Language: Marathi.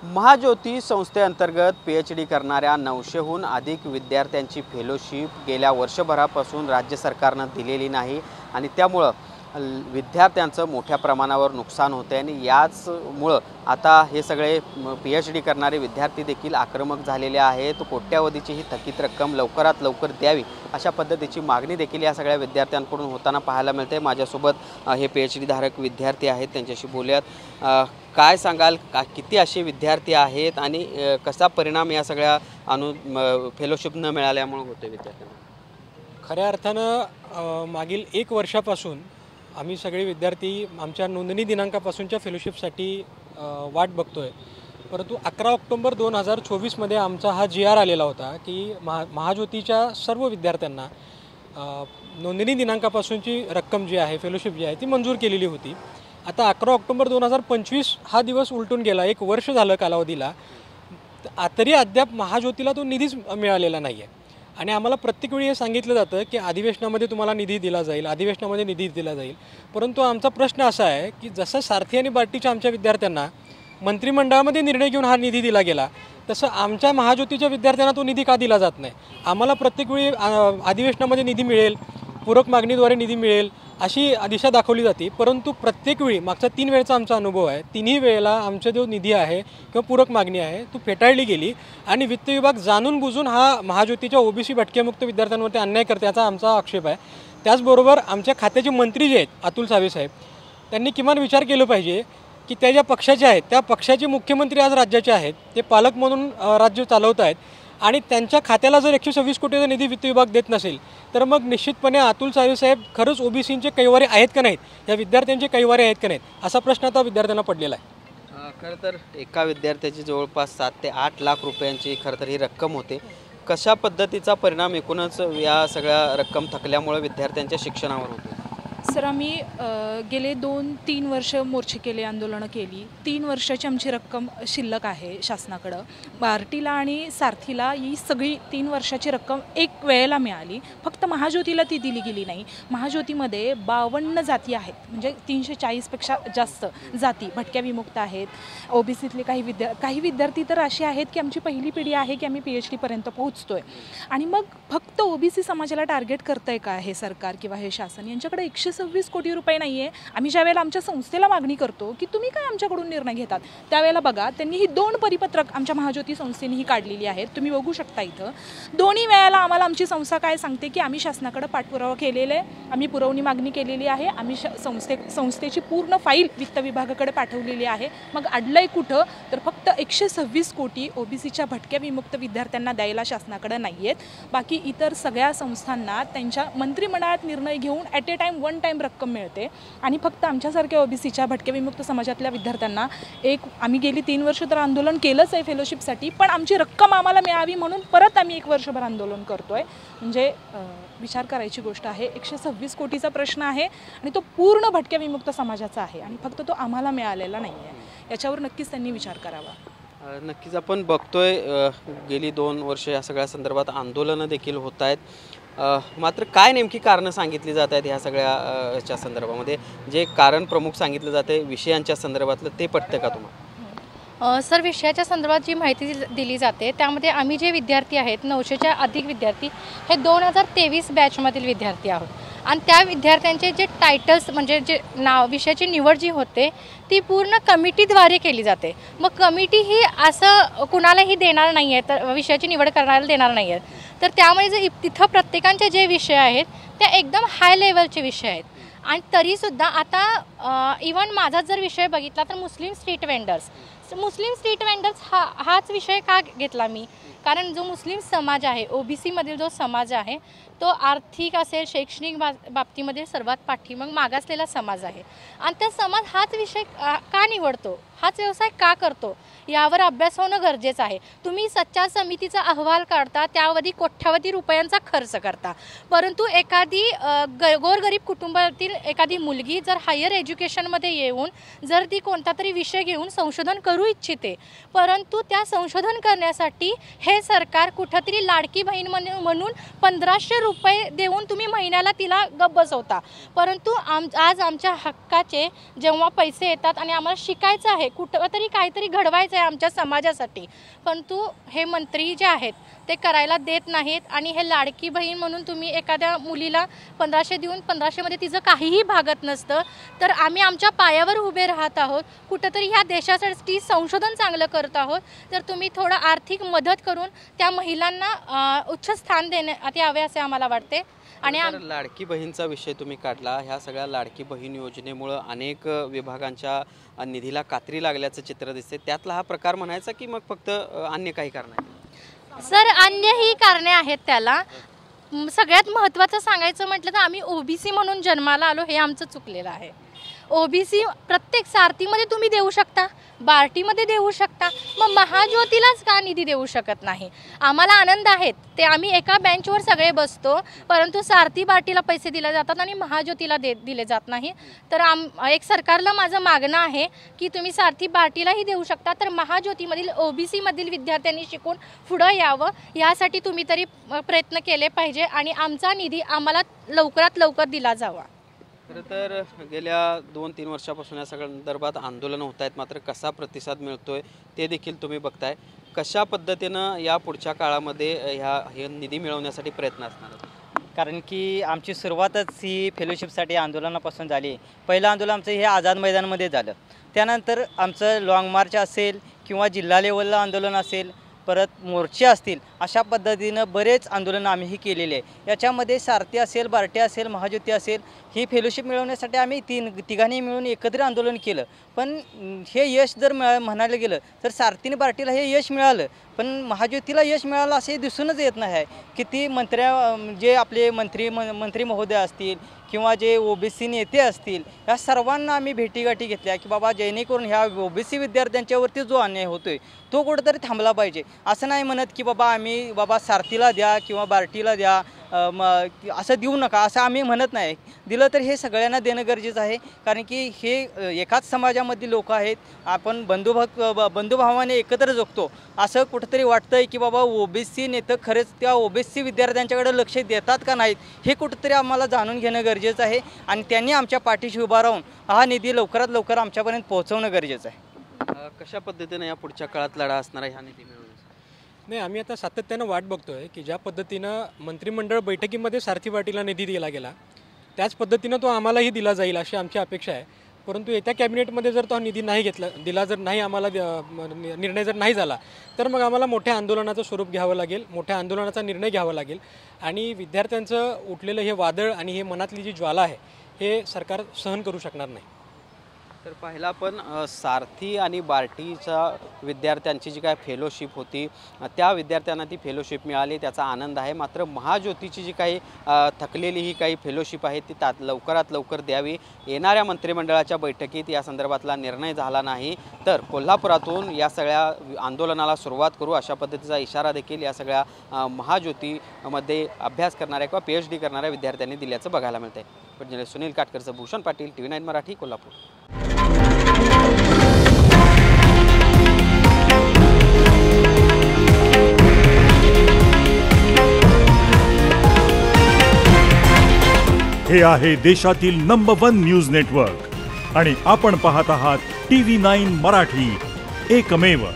महाज्योती संस्थेअंतर्गत PhD करणाऱ्या 900हून अधिक विद्यार्थ्यांची फेलोशिप गेल्या वर्षभरापासून राज्य सरकारनं दिलेली नाही आणि त्यामुळं विद्यार्थ्यांचं मोठ्या प्रमाणावर नुकसान होते आणि याचमुळं आता हे सगळे PhD करणारे विद्यार्थी देखील आक्रमक झालेले आहेत। कोट्यावधीची ही थकीत रक्कम लवकरात लवकर द्यावी अशा पद्धतीची मागणी देखील या सगळ्या विद्यार्थ्यांकडून होताना पाहायला मिळते। माझ्यासोबत हे PhD धारक विद्यार्थी आहेत, त्यांच्याशी बोलूयात। काय सांगाल, किती असे विद्यार्थी आहेत आणि कसा परिणाम या सगळ्या फेलोशिप न मिळाल्यामुळे होते विद्यार्थ्यांना? खऱ्या अर्थानं मागील 1 वर्षापासून आम्ही सगळे विद्यार्थी आमच्या नोंदणी दिनांकापासूनच्या फेलोशिपसाठी वाट बघतोय। परंतु 11 ऑक्टोबर 2024 मध्ये आमचा हा GR आलेला होता की महाज्योतीच्या सर्व विद्यार्थ्यांना नोंदणी दिनांकापासूनची रक्कम जी आहे, फेलोशिप जी आहे ती मंजूर केलेली होती। आता 11 ऑक्टोबर 2025 हा दिवस उलटून गेला, 1 वर्ष झालं कालावधीला, तरी अद्याप महाज्योतीला तो निधीच मिळालेला नाही आहे। आणि आम्हाला प्रत्येक वेळी हे सांगितलं जातं की अधिवेशनामध्ये तुम्हाला निधी दिला जाईल, अधिवेशनामध्ये निधी दिला जाईल। परंतु आमचा प्रश्न असा आहे की जसं सारथी आणि बार्टीच्या आमच्या विद्यार्थ्यांना मंत्रिमंडळामध्ये निर्णय घेऊन हा निधी दिला गेला, तसं आमच्या महाज्योतीच्या विद्यार्थ्यांना तो निधी का दिला जात नाही? आम्हाला प्रत्येक वेळी अधिवेशनामध्ये निधी मिळेल, पूरक मागणीद्वारे निधी मिळेल अशी दिशा दाखवली जाते, परंतु प्रत्येक वेळी मागचा 3 वेळेचा आमचा अनुभव आहे, 3ही वेळेला आमचा जो निधी आहे किंवा पूरक मागणी आहे तो फेटाळली गेली आणि वित्त विभाग जाणून बुजून हा महाज्योतीच्या OBC भटकेमुक्त विद्यार्थ्यांवरती अन्याय करते याचा आमचा आक्षेप आहे। त्याचबरोबर आमच्या खात्याचे मंत्री जे आहेत अतुल सावे साहेब, त्यांनी किमान विचार केलं पाहिजे की त्या ज्या पक्षाचे आहेत त्या पक्षाचे मुख्यमंत्री आज राज्याचे आहेत, ते पालक म्हणून राज्य चालवत आहेत आणि त्यांच्या खात्याला जर 126 कोटीचा निधी वित्त विभाग देत नसेल तर मग निश्चितपणे अतुल सावे साहेब खरंच OBCचे कैवारे आहेत का नाहीत, या विद्यार्थ्यांचे कैवारे आहेत का नाहीत, असा प्रश्न आता विद्यार्थ्यांना पडलेला आहे। खरं तर एका विद्यार्थ्याची जवळपास 7 ते 8 लाख रुपयांची खरं तर ही रक्कम होते। कशा पद्धतीचा परिणाम एकूणच या सगळ्या रक्कम थकल्यामुळे विद्यार्थ्यांच्या शिक्षणावर होतो? सर, आम्ही गेले 2-3 वर्ष मोर्चे केले, आंदोलनं केली। 3 वर्षाची आमची रक्कम शिल्लक आहे शासनाकडं। बार्टीला आणि सारथीला ही सगळी 3 वर्षाची रक्कम एक वेळेला मिळाली, फक्त महाज्योतीला ती दिली गेली नाही। महाज्योतीमध्ये 52 जाती आहेत, म्हणजे 340पेक्षा जास्त जाती भटक्या विमुक्त आहेत। OBCतले काही विद्यार्थी तर असे आहेत की आमची पहिली पिढी आहे की आम्ही PhD पर्यंत पोहोचतोय आणि मग फक्त OBC समाजाला टार्गेट करतंय का हे सरकार किंवा हे शासन? यांच्याकडे 126 कोटी रुपये नाही आहे। आम्ही ज्यावेळेला आमच्या संस्थेला मागणी करतो की तुम्ही काय आमच्याकडून निर्णय घेतात, त्यावेळेला बघा त्यांनी ही 2 परिपत्रक आमच्या महाज्योती संस्थेने ही काढलेली आहेत, तुम्ही बघू शकता इथं। दोन्ही वेळेला आम्हाला आमची संस्था काय सांगते की आम्ही शासनाकडे पाठपुरावा केलेला आहे, आम्ही पुरवणी मागणी केलेली आहे, आम्ही संस्थेची पूर्ण फाईल वित्त विभागाकडे पाठवलेली आहे। मग अडलंय कुठं? तर फक्त 126 कोटी OBCच्या भटक्या विमुक्त विद्यार्थ्यांना द्यायला शासनाकडे नाही आहेत। बाकी इतर सगळ्या संस्थांना त्यांच्या मंत्रिमंडळात निर्णय घेऊन ॲट ए टाईम 1 टाईम रक्कम मिळते आणि फक्त आमच्यासारख्या OBCच्या भटक्या विमुक्त समाजातल्या विद्यार्थ्यांना आम्ही गेली 3 वर्ष तर आंदोलन केलंच आहे फेलोशिपसाठी, पण आमची रक्कम आम्हाला मिळावी म्हणून परत आम्ही 1 वर्षभर आंदोलन करतोय। म्हणजे विचार करायची गोष्ट आहे। 126 कोटीचा प्रश्न आहे आणि तो पूर्ण भटक्या विमुक्त समाजाचा आहे आणि फक्त तो आम्हाला मिळालेला नाही आहे। याच्यावर नक्कीच त्यांनी विचार करावा। नक्कीच आपण बघतोय गेली 2 वर्ष या सगळ्या संदर्भात आंदोलनं देखील होत आहेत, मात्र काय नेमकी कारणं सांगितली जात आहेत ह्या सगळ्या याच्या संदर्भामध्ये? जे कारण प्रमुख सांगितलं जाते विषयांच्या संदर्भातलं ते पटतं का तुम्हाला? सर, विषयाच्या संदर्भात जी माहिती दिली जाते त्यामध्ये आम्ही जे विद्यार्थी आहेत 900च्या अधिक विद्यार्थी हे 2023 बॅचमधील विद्यार्थी आहोत आणि त्या विद्यार्थ्यांचे जे टायटल्स म्हणजे जे विषयाची निवड जी होते ती पूर्ण कमिटीद्वारे केली जाते। मग कमिटी ही असं कुणालाही देणार नाही आहे, तर विषयाची निवड करण्याला देणार नाही आहे, तर त्यामुळे जे तिथं प्रत्येकांचे जे विषय आहेत ते एकदम हाय लेवलचे विषय आहेत। आणि तरीसुद्धा आता इव्हन माझा जर विषय बघितला तर मुस्लिम स्ट्रीट वेंडर्स हाच विषय का घेतला मी? कारण जो मुस्लिम समाज आहे, OBCमधील जो समाज आहे तो आर्थिक असेल, शैक्षणिक बाबतीमध्ये सर्वात पाठीमाग मागासलेला समाज आहे आणि त्या समाज हाच विषय का निवडतो, हाच व्यवसाय का करतो, यावर अभ्यास होणं गरजेचं आहे। तुम्ही सच्चा समितीचा अहवाल काढता, त्यावधी कोट्यावधी रुपयांचा खर्च करता, परंतु एखादी गोरगरीब कुटुंबातील एखादी मुलगी जर हायर एज्युकेशनमध्ये येऊन जर ती कोणता तरी विषय घेऊन संशोधन करू इच्छिते, परंतु त्या संशोधन करण्यासाठी हे सरकार कुठंतरी लाडकी बहीण म्हणून 1500 रुपये देऊन तुम्ही महिन्याला तिला गप्प बसवता, परंतु आज आमच्या हक्काचे जेव्हा पैसे येतात आणि आम्हाला शिकायचं आहे, कुठंतरी काहीतरी घडवायचं गरजेचं आहे आमच्या समाजासाठी, परंतु हे मंत्री जे आहेत ते करायला देत नाहीत. आणि हे लाडकी बहीण म्हणून तुम्ही एखाद्या मुलीला 1500 देऊन 1500मध्ये तिचं काहीही भागत नसतं. तर आम्ही आमच्या पायावर उभे राहत आहोत, कुठंतरी ह्या देशासाठी संशोधन चांगलं करत आहोत. तर तुम्ही थोडं आर्थिक मदत करून त्या महिलांना उच्च स्थान देण्यात यावे असे आम्हाला वाटते. आणि लाडकी बहीणचा विषय तुम्ही काढला. ह्या सगळ्या लाडकी बहीण योजनेमुळे अनेक विभागांच्या निधीला कात्री लागल्याचं चित्र दिसते. त्यातला हा प्रकार म्हणायचा की मग फक्त अन्य काही कारण आहे? सर, अन्यही कारणे आहेत त्याला. सगळ्यात महत्त्वाचं सांगायचं म्हटलं तर आम्ही ओबीसी म्हणून जन्माला आलो, हे आमचं चुकलेलं आहे. ओबीसी प्रत्येक सारथीमध्ये तुम्ही देऊ शकता, बार्टीमध्ये देऊ शकता, मग महाज्योतीलाच का निधी देऊ शकत नाही? आम्हाला आनंद आहेत ते आम्ही एका बेंचवर सगळे बसतो, परंतु सारथी बार्टीला पैसे दिले जातात आणि महाज्योतीला दिले जात नाही. तर एक सरकारला माझं मागणं आहे की तुम्ही सारथी बार्टीलाही देऊ शकता, तर महाज्योतीमधील ओबीसीमधील विद्यार्थ्यांनी शिकून पुढं यावं यासाठी तुम्ही तरी प्रयत्न केले पाहिजे आणि आमचा निधी आम्हाला लवकरात लवकर दिला जावा. खरं तर गेल्या 2-3 वर्षापासून या सगळ्या संदर्भात आंदोलनं होत आहेत, मात्र कसा प्रतिसाद मिळतोय ते देखील तुम्ही बघताय. कशा पद्धतीनं या पुढच्या काळामध्ये हे निधी मिळवण्यासाठी प्रयत्न असणार? कारण की आमची सुरुवातच ही फेलोशिपसाठी आंदोलनापासून झाली. पहिलं आंदोलन आमचं हे आझाद मैदानमध्ये झालं. त्यानंतर आमचं लाँग मार्च असेल किंवा जिल्हा लेवलला आंदोलन असेल, परत मोर्चे असतील, अशा पद्धतीनं बरेच आंदोलनं आम्हीही केलेले आहे. याच्यामध्ये सारथी असेल, बार्टी असेल, महाज्योती असेल, ही फेलोशिप मिळवण्यासाठी आम्ही तिघांनी मिळून एकत्र आंदोलन केलं. पण हे यश जर म्हणायला गेलं तर सारथीने बार्टीला हे यश मिळालं, पण महाज्योतीला यश मिळालं असे दिसूनच येत नाही आहे. किती जे आपले मंत्री महोदय असतील किंवा जे ओबीसी नेते असतील, या सर्वांना आम्ही भेटीगाठी घेतल्या की बाबा जेणेकरून ह्या ओबीसी विद्यार्थ्यांच्यावरती जो अन्याय होतोय तो कुठेतरी थांबला पाहिजे. असं नाही म्हणत की बाबा सारथीला द्या किंवा बार्टीला द्या, असं देऊ नका असं आम्ही म्हणत नाही. दिलं तर हे सगळ्यांना देणं गरजेचं आहे, कारण की हे एकाच समाजामधली लोक आहेत. आपण बंधुभावाने एकत्र जगतो. असं कुठंतरी वाटतंय की बाबा ओबीसी नेते खरेच त्या ओबीसी विद्यार्थ्यांच्याकडे लक्ष देतात का नाहीत, हे कुठंतरी आम्हाला जाणून घेणं गरजेचं आहे. आणि त्यांनी आमच्या पाठीशी उभा राहून हा निधी लवकरात लवकर आमच्यापर्यंत पोहोचवणं गरजेचं आहे. कशा पद्धतीने या पुढच्या काळात लढा असणार आहे ह्या निधी मिळवण्यासाठी? नाही, आम्ही आता सातत्यानं वाट बघतोय की ज्या पद्धतीनं मंत्रिमंडळ बैठकीमध्ये सारथी बार्टीला निधी दिला गेला त्याच पद्धतीनं तो आम्हालाही दिला जाईल अशी आमची अपेक्षा आहे. परंतु येत्या कॅबिनेटमध्ये जर तो निधी नाही दिला जर नाही आम्हाला निर्णय जर नाही झाला तर मग आम्हाला मोठ्या आंदोलनाचं स्वरूप घ्यावं लागेल, मोठ्या आंदोलनाचा निर्णय घ्यावा लागेल. आणि विद्यार्थ्यांचं उठलेलं हे वादळ आणि हे मनातली जी ज्वाला आहे हे सरकार सहन करू शकणार नाही. तर पाहिला आपण सारथी आणि बार्टीच्या विद्यार्थ्यांची जी काय फेलोशिप होती त्या विद्यार्थ्यांना ती फेलोशिप मिळाली, त्याचा आनंद आहे. मात्र महाज्योतीची जी काही थकलेली ही काही फेलोशिप आहे ती लवकरात लवकर द्यावी. येणाऱ्या मंत्रिमंडळाच्या बैठकीत या संदर्भातला निर्णय झाला नाही तर कोल्हापुरातून या सगळ्या आंदोलनाला सुरुवात करू अशा पद्धतीचा इशारा देखील या सगळ्या महाज्योतीमध्ये अभ्यास करणाऱ्या किंवा PhD करणाऱ्या विद्यार्थ्यांनी दिल्याचं बघायला मिळतं आहे. पण सुनील काटकरचं भूषण पाटील, TV9 मराठी, कोल्हापूर. हे आहे देशातील नंबर 1 न्यूज नेटवर्क आणि आपण पाहत आहात TV9 मराठी, एकमेव.